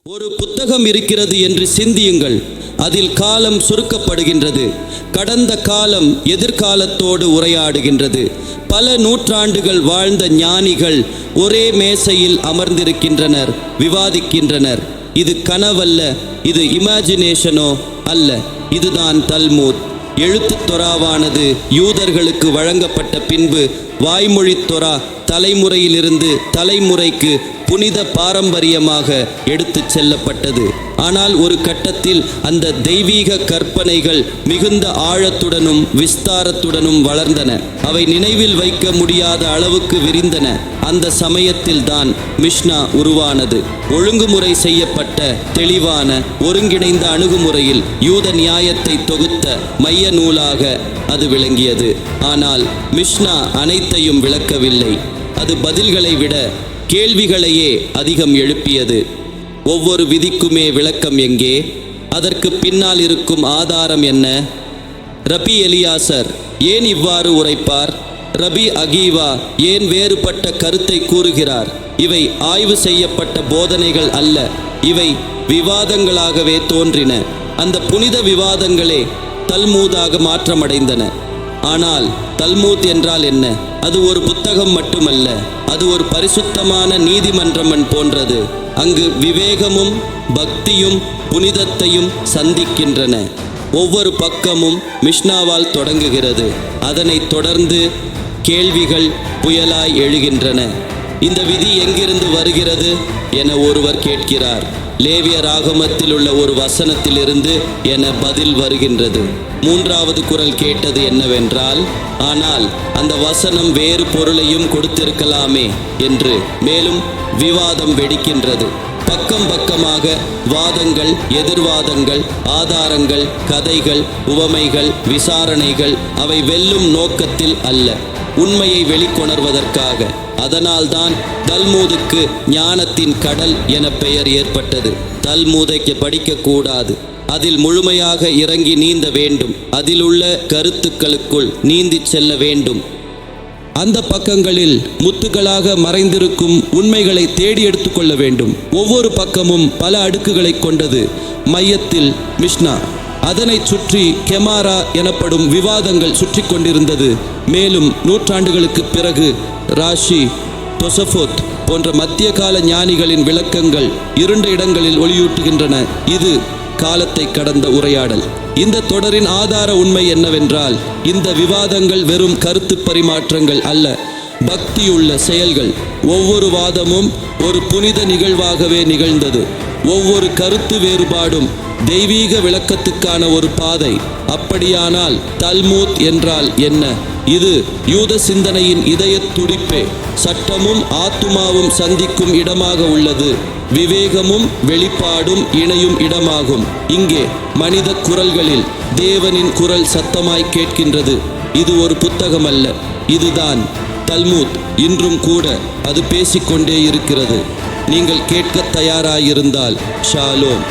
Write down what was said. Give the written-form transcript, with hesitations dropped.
ஒரு புத்தகம் இருக்கிறது என்று சிந்தியுங்கள். அதில் காலம் சுருக்கப்படுகின்றது. கடந்த காலம் எதிர்காலத்தோடு உரையாடுகின்றது. பல நூற்றாண்டுகள் வாழ்ந்த ஞானிகள் ஒரே மேசையில் அமர்ந்திருக்கின்றனர், விவாதிக்கின்றனர். இது கனவல்ல, இது இமேஜினேஷனோ அல்ல, இதுதான் தல்மூத். எழுத்துத் தொராவானது யூதர்களுக்கு வழங்கப்பட்ட பின்பு வாய்மொழி தொரா தலைமுறையிலிருந்து தலைமுறைக்கு புனித பாரம்பரியமாக எடுத்துச் செல்லப்பட்டது. ஆனால் ஒரு கட்டத்தில் அந்த தெய்வீக கற்பனைகள் மிகுந்த ஆழத்துடனும் விஸ்தாரத்துடனும் வளர்ந்தன. அவை நினைவில் வைக்க முடியாத அளவுக்கு விரிந்தன. அந்த சமயத்தில் தான் மிஷ்னா உருவானது. ஒழுங்குமுறை செய்யப்பட்ட தெளிவான ஒருங்கிணைந்த அணுகுமுறையில் யூத நியாயத்தை தொகுத்த மைய நூலாக அது விளங்கியது. ஆனால் மிஷ்னா அனைத்தையும் விளக்கவில்லை. அது பதில்களை விட கேள்விகளையே அதிகம் எழுப்பியது. ஒவ்வொரு விதிக்குமே விளக்கம் எங்கே? அதற்கு பின்னால் இருக்கும் ஆதாரம் என்ன? ரபி எலியாசர் ஏன் இவ்வாறு உரைப்பார்? ரபி அகீவா ஏன் வேறுபட்ட கருத்தை கூறுகிறார்? இவை ஆய்வு செய்யப்பட்ட போதனைகள் அல்ல, இவை விவாதங்களாகவே தோன்றின. அந்த புனித விவாதங்களே தல்மூதாக மாற்றமடைந்தன. ஆனால் தல்மூத் என்றால் என்ன? அது ஒரு புத்தகம் மட்டுமல்ல, அது ஒரு பரிசுத்தமான நீதிமன்றம் போன்றது. அங்கு விவேகமும் பக்தியும் புனிதத்தையும் சந்திக்கின்றன. ஒவ்வொரு பக்கமும் மிஷ்னாவால் தொடங்குகிறது. அதனைத் தொடர்ந்து கேள்விகள் புயலாய் எழுகின்றன. இந்த விதி எங்கிருந்து வருகிறது என ஒருவர் கேட்கிறார். லேவியர் ஆகமத்தில் உள்ள ஒரு வசனத்திலிருந்து என பதில் வருகின்றது. மூன்றாவது குரல் கேட்டது என்னவென்றால், ஆனால் அந்த வசனம் வேறு பொருளையும் கொடுத்திருக்கலாமே என்று. மேலும் விவாதம் வெடிக்கின்றது. பக்கம் பக்கமாக வாதங்கள், எதிர்வாதங்கள், ஆதாரங்கள், கதைகள், உவமைகள், விசாரணைகள். அவை வெல்லும் நோக்கத்தில் அல்ல, உண்மையை வெளிக்கொணர்வதற்காக. அதனால்தான் தல்மூதுக்கு ஞானத்தின் கடல் என பெயர் ஏற்பட்டது. தல்மூதை படிக்கக்கூடாது, அதில் முழுமையாக இறங்கி நீந்த வேண்டும். அதில் உள்ள கருத்துக்களுக்குள் நீந்தி செல்ல வேண்டும். அந்த பக்கங்களில் முத்துக்களாக மறைந்திருக்கும் உண்மைகளை தேடி எடுத்துக்கொள்ள வேண்டும். ஒவ்வொரு பக்கமும் பல அடுக்குகளை கொண்டது. மையத்தில் மிஷ்னா, அதனை சுற்றி கெமாரா எனப்படும் விவாதங்கள் சுற்றி கொண்டிருந்தது. மேலும் நூற்றாண்டுகளுக்கு பிறகு ராஷி, தொசஃபோத் போன்ற மத்திய கால ஞானிகளின் விளக்கங்கள் இருண்ட இடங்களில் ஒளியூட்டுகின்றன. இது காலத்தை கடந்த உரையாடல். இந்த தொடரின் ஆதார உண்மை என்னவென்றால், இந்த விவாதங்கள் வெறும் கருத்து பரிமாற்றங்கள் அல்ல, பக்தியுள்ள செயல்கள். ஒவ்வொரு வாதமும் ஒரு புனித நிகழ்வாகவே நிகழ்ந்தது. ஒவ்வொரு கருத்து வேறுபாடும் தெய்வீக விளக்கத்துக்கான ஒரு பாதை. அப்படியானால் தல்மூத் என்றால் என்ன? இது யூத சிந்தனையின் இதய துடிப்பே. சட்டமும் ஆத்துமாவும் சந்திக்கும் இடமாக உள்ளது. விவேகமும் வெளிப்பாடும் இணையும் இடமாகும். இங்கே மனித குரல்களில் தேவனின் குரல் சத்தமாய் கேட்கின்றது. இது ஒரு புத்தகம் அல்ல, இதுதான் தல்மூத். இன்றும் கூட அது பேசிக்கொண்டே இருக்கிறது. நீங்கள் கேட்க தயாராயிருந்தால் ஷாலோம்.